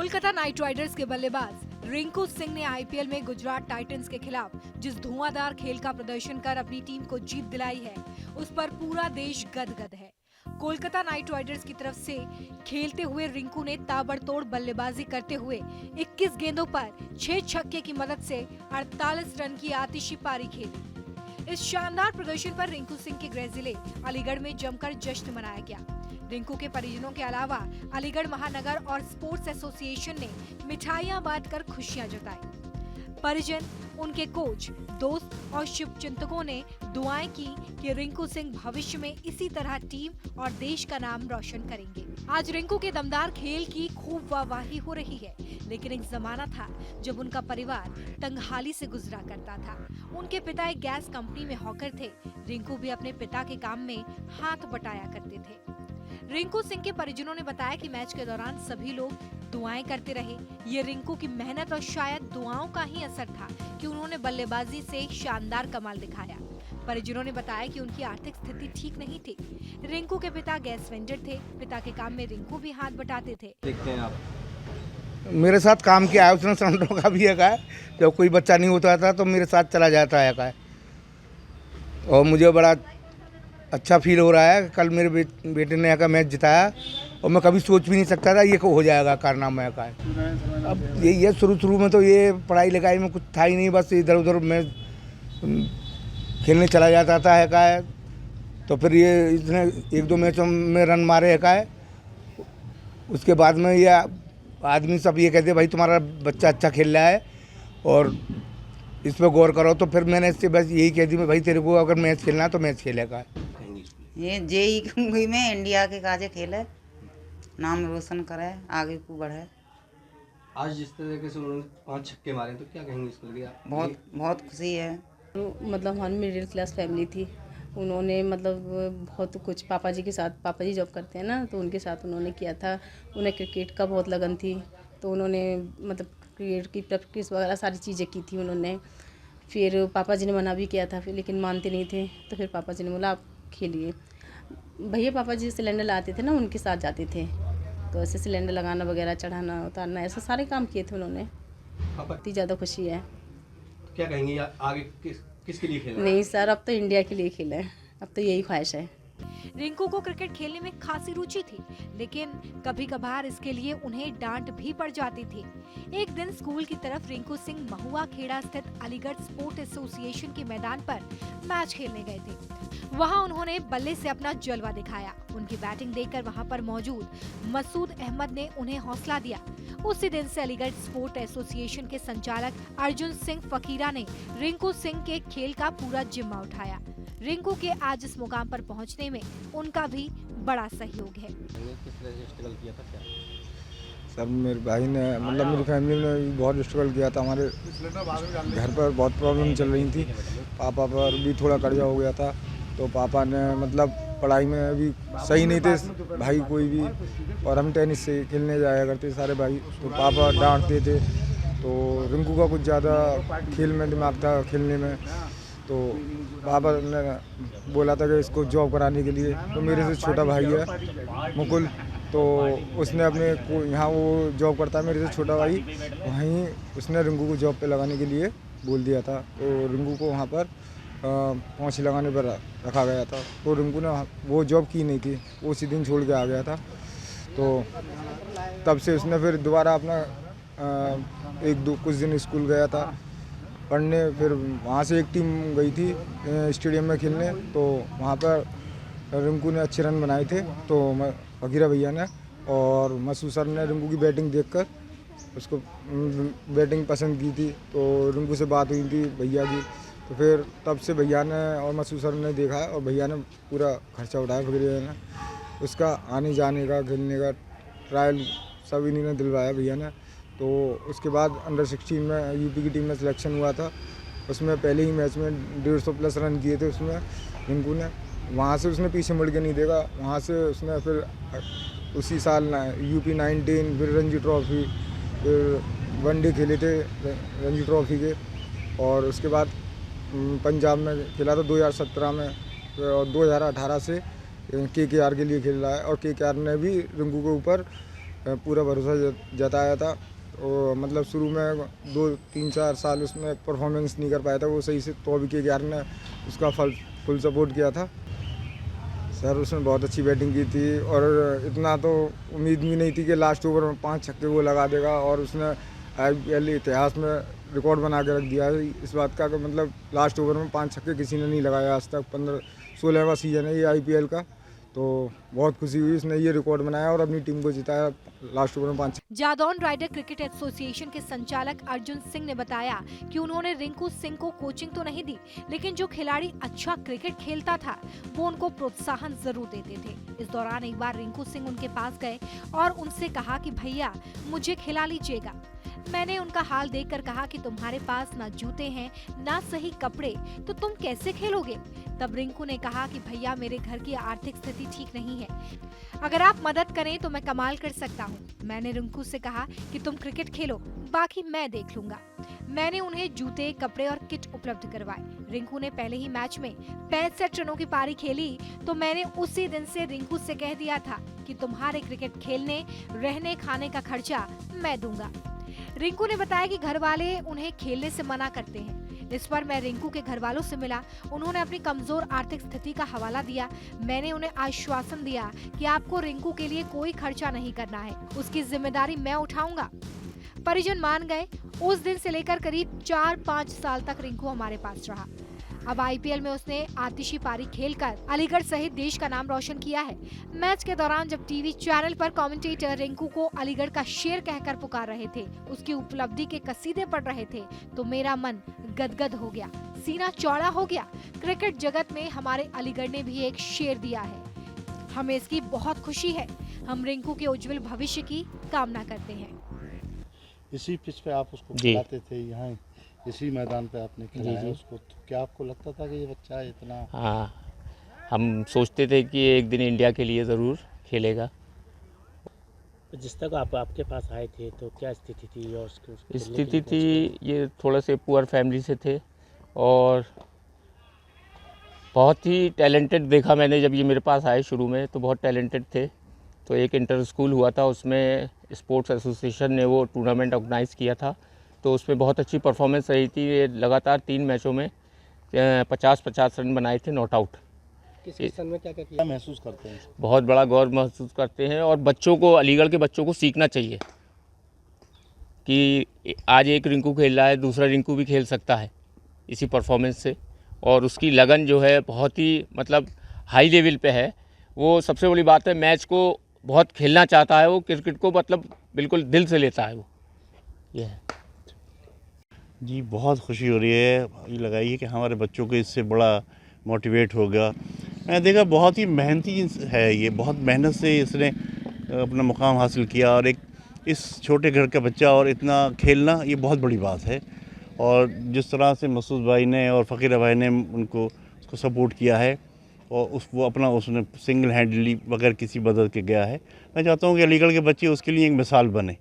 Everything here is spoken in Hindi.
कोलकाता नाइट राइडर्स के बल्लेबाज रिंकू सिंह ने आईपीएल में गुजरात टाइटंस के खिलाफ जिस धुआंधार खेल का प्रदर्शन कर अपनी टीम को जीत दिलाई है, उस पर पूरा देश गदगद है। कोलकाता नाइट राइडर्स की तरफ से खेलते हुए रिंकू ने ताबड़तोड़ बल्लेबाजी करते हुए 21 गेंदों पर 6 छक्के की मदद से 48 रन की आतिशी पारी खेली। इस शानदार प्रदर्शन पर रिंकू सिंह के गृह जिले अलीगढ़ में जमकर जश्न मनाया गया। रिंकू के परिजनों के अलावा अलीगढ़ महानगर और स्पोर्ट्स एसोसिएशन ने मिठाइयां बांटकर खुशियां जताई। परिजन, उनके कोच, दोस्त और शुभचिंतकों ने दुआएं की कि रिंकू सिंह भविष्य में इसी तरह टीम और देश का नाम रोशन करेंगे। आज रिंकू के दमदार खेल की खूब वाहवाही हो रही है, लेकिन एक जमाना था जब उनका परिवार तंगहाली से गुजरा करता था। उनके पिता एक गैस कंपनी में हॉकर थे। रिंकू भी अपने पिता के काम में हाथ बटाया करते थे। रिंकू सिंह के परिजनों ने बताया कि मैच के दौरान सभी लोग दुआएं करते रहे। ये रिंकू की मेहनत और शायद दुआओं का ही असर था कि उन्होंने बल्लेबाजी से शानदार कमाल दिखाया। परिजनों ने बताया कि उनकी आर्थिक स्थिति ठीक नहीं थी। रिंकू के पिता गैस वेंडर थे। पिता के काम में रिंकू भी हाथ बटाते थे। देखते हैं आप। मेरे साथ काम किया है उसने, सिलेंडरों का भी है। जब कोई बच्चा नहीं होता था तो मेरे साथ चला जाता है और मुझे बड़ा अच्छा फील हो रहा है। कल मेरे बेटे ने का मैच जिताया और मैं कभी सोच भी नहीं सकता था ये हो जाएगा कारनामा का। अब ये शुरू में तो ये पढ़ाई लिखाई में कुछ था ही नहीं, बस इधर उधर मैं खेलने चला जाता था है। तो फिर ये इसने 1-2 मैचों में रन मारे है। उसके बाद में ये आदमी सब ये कहते भाई तुम्हारा बच्चा अच्छा खेल रहा है और इस पर गौर करो। तो फिर मैंने इससे बस यही कह दी भाई तेरे को अगर मैच खेलना है तो मैच खेलेगा। ये जेई में इंडिया के काजे खेले, नाम रोशन करे, आगे को बढ़े। आज जिस तरीके से उन्होंने 5 छक्के मारे तो क्या कहेंगे इसको लेके? बहुत खुशी है। मतलब हमारी मिडिल क्लास फैमिली थी। उन्होंने मतलब बहुत कुछ पापा जी के साथ, पापा जी जॉब करते हैं ना, तो उनके साथ उन्होंने किया था। उन्हें क्रिकेट का बहुत लगन थी, तो उन्होंने मतलब क्रिकेट की प्रैक्टिस वगैरह सारी चीज़ें की थी उन्होंने। फिर पापा जी ने मना भी किया था, फिर लेकिन मानते नहीं थे। तो फिर पापा जी ने बोला आप खेलिए। भैया पापा जी सिलेंडर लाते थे ना, उनके साथ जाते थे, तो ऐसे सिलेंडर लगाना वगैरह, चढ़ाना उतारना, ऐसे सारे काम किए थे उन्होंने। इतनी ज़्यादा खुशी है। तो क्या कहेंगे आगे किसके लिए खेला? नहीं सर, अब तो इंडिया के लिए खेला है, अब तो यही ख्वाहिश है। रिंकू को क्रिकेट खेलने में खासी रुचि थी, लेकिन कभी कभार इसके लिए उन्हें डांट भी पड़ जाती थी। एक दिन स्कूल की तरफ रिंकू सिंह महुआ खेड़ा स्थित अलीगढ़ स्पोर्ट एसोसिएशन के मैदान पर मैच खेलने गए थे। वहां उन्होंने बल्ले से अपना जलवा दिखाया। उनकी बैटिंग देखकर वहां पर मौजूद मसूद अहमद ने उन्हें हौसला दिया। उसी दिन से अलीगढ़ स्पोर्ट एसोसिएशन के संचालक अर्जुन सिंह फकीरा ने रिंकू सिंह के खेल का पूरा जिम्मा उठाया। रिंकू के आज इस मुकाम पर पहुंचने में उनका भी बड़ा सहयोग है। किस तरह से स्ट्रगल किया था क्या? सब मेरे भाई ने, मतलब मेरी फैमिली ने भी बहुत स्ट्रगल किया था। हमारे घर पर बहुत प्रॉब्लम चल रही थी। पापा पर भी थोड़ा कर्जा हो गया था, तो पापा ने मतलब पढ़ाई में भी सही नहीं थे भाई कोई भी, और हम टेनिस से खेलने जाया करते सारे भाई, तो पापा डांटते थे। तो रिंकू का कुछ ज़्यादा खेल में दिमाग था, खेलने में, तो पापा ने बोला था कि इसको जॉब कराने के लिए। तो मेरे से छोटा भाई है मुकुल, तो उसने अपने को यहाँ वो जॉब करता है, मेरे से छोटा भाई, वहीं उसने रिंकू को जॉब पे लगाने के लिए बोल दिया था। तो रिंकू को वहाँ पर फांसी लगाने पर रखा गया था। तो रिंकू ने वो जॉब की नहीं थी, वो उसी दिन छोड़ के आ गया था। तो तब से उसने फिर दोबारा अपना कुछ दिन स्कूल गया था पढ़ने। फिर वहाँ से एक टीम गई थी स्टेडियम में खेलने, तो वहाँ पर रिंकू ने अच्छे रन बनाए थे। तो फकीरा भैया ने और मसूद सर ने रिंकू की बैटिंग देखकर उसको बैटिंग पसंद की थी। तो रिंकू से बात हुई थी भैया की, तो फिर तब से भैया ने और मसूद सर ने देखा और भैया ने पूरा खर्चा उठाया। फकीरा ने उसका आने जाने का, खेलने का, ट्रायल सब इन्हीं ने दिलवाया भैया ने। तो उसके बाद अंडर 16 में यूपी की टीम में सिलेक्शन हुआ था। उसमें पहले ही मैच में 150 प्लस रन किए थे उसमें रिंकू ने। वहाँ से उसने पीछे मुड़ के नहीं देखा। वहाँ से उसने फिर उसी साल यूपी 19, फिर रणजी ट्रॉफी, फिर वनडे खेले थे रणजी ट्रॉफी के, और उसके बाद पंजाब में खेला था 2017 में, और 2018 से KKR के लिए खेल रहा है। और KKR ने भी रिंकू के ऊपर पूरा भरोसा जताया था। और मतलब शुरू में 2-3-4 साल उसमें परफॉर्मेंस नहीं कर पाया था वो सही से, तो अभी के 11 ने उसका फुल सपोर्ट किया था। सर उसने बहुत अच्छी बैटिंग की थी और इतना तो उम्मीद भी नहीं थी कि लास्ट ओवर में 5 छक्के वो लगा देगा। और उसने IPL इतिहास में रिकॉर्ड बना के रख दिया है इस बात का कि मतलब लास्ट ओवर में 5 छक्के किसी ने नहीं लगाया आज तक। 15-16वां सीजन है ये IPL का, तो बहुत खुशी हुई उसने ये रिकॉर्ड बनाया और अपनी टीम को जिताया लास्ट ओवर में 5। जादौन राइडर क्रिकेट एसोसिएशन के संचालक अर्जुन सिंह ने बताया कि उन्होंने रिंकू सिंह को कोचिंग तो नहीं दी, लेकिन जो खिलाड़ी अच्छा क्रिकेट खेलता था वो उनको प्रोत्साहन जरूर देते थे। इस दौरान एक बार रिंकू सिंह उनके पास गए और उनसे कहा कि भैया मुझे खिला लीजिएगा। मैंने उनका हाल देखकर कहा कि तुम्हारे पास ना जूते हैं ना सही कपड़े, तो तुम कैसे खेलोगे? तब रिंकू ने कहा कि भैया मेरे घर की आर्थिक स्थिति ठीक नहीं है, अगर आप मदद करें तो मैं कमाल कर सकता हूँ। मैंने रिंकू से कहा कि तुम क्रिकेट खेलो, बाकी मैं देख लूंगा। मैंने उन्हें जूते, कपड़े और किट उपलब्ध करवाए। रिंकू ने पहले ही मैच में 65 रनों की पारी खेली तो मैंने उसी दिन से रिंकू से कह दिया था कि तुम्हारे क्रिकेट खेलने, रहने, खाने का खर्चा मैं दूंगा। रिंकू ने बताया कि घर वाले उन्हें खेलने से मना करते हैं। इस पर मैं रिंकू के घर वालों से मिला, उन्होंने अपनी कमजोर आर्थिक स्थिति का हवाला दिया। मैंने उन्हें आश्वासन दिया कि आपको रिंकू के लिए कोई खर्चा नहीं करना है, उसकी जिम्मेदारी मैं उठाऊंगा। परिजन मान गए। उस दिन से लेकर करीब 4-5 साल तक रिंकू हमारे पास रहा। अब IPL में उसने आतिशी पारी खेलकर अलीगढ़ सहित देश का नाम रोशन किया है। मैच के दौरान जब टीवी चैनल पर कमेंटेटर रिंकू को अलीगढ़ का शेर कहकर पुकार रहे थे, उसकी उपलब्धि के कसीदे पढ़ रहे थे, तो मेरा मन गदगद हो गया, सीना चौड़ा हो गया। क्रिकेट जगत में हमारे अलीगढ़ ने भी एक शेर दिया है, हमें इसकी बहुत खुशी है। हम रिंकू के उज्जवल भविष्य की कामना करते हैं। इसी पिच पे आप उसको खिलाते थे, यहाँ इसी मैदान पे आपने खिलाया उसको, तो क्या आपको लगता था कि ये बच्चा इतना? हाँ, हम सोचते थे कि एक दिन इंडिया के लिए ज़रूर खेलेगा। जिस तक आपके पास आए थे तो क्या स्थिति थी? और स्थिति थी ये थोड़ा से पुअर फैमिली से थे और बहुत ही टैलेंटेड देखा मैंने जब ये मेरे पास आए शुरू में, तो बहुत टैलेंटेड थे। तो एक इंटर स्कूल हुआ था, उसमें स्पोर्ट्स एसोसिएशन ने वो टूर्नामेंट ऑर्गेनाइज़ किया था, तो उसमें बहुत अच्छी परफॉर्मेंस रही थी। ये लगातार 3 मैचों में 50-50 रन बनाए थे, नॉट आउट। किस किस्म में क्या महसूस करते हैं? बहुत बड़ा गौरव महसूस करते हैं और बच्चों को, अलीगढ़ के बच्चों को सीखना चाहिए कि आज एक रिंकू खेल रहा है, दूसरा रिंकू भी खेल सकता है इसी परफॉर्मेंस से। और उसकी लगन जो है बहुत ही मतलब हाई लेवल पे है। वो सबसे बड़ी बात है, मैच को बहुत खेलना चाहता है, वो क्रिकेट को मतलब बिल्कुल दिल से लेता है वो, ये है। जी बहुत खुशी हो रही है, ये लगाइए कि हमारे बच्चों को इससे बड़ा मोटिवेट होगा। मैंने देखा बहुत ही मेहनती है ये, बहुत मेहनत से इसने अपना मुकाम हासिल किया और एक इस छोटे घर का बच्चा और इतना खेलना ये बहुत बड़ी बात है। और जिस तरह से मसूद भाई ने और फ़कीर भाई ने उसको सपोर्ट किया है और उसने सिंगल हैंडली बगैर किसी मदद के गया है। मैं चाहता हूँ कि अलीगढ़ के बच्चे उसके लिए एक मिसाल बने।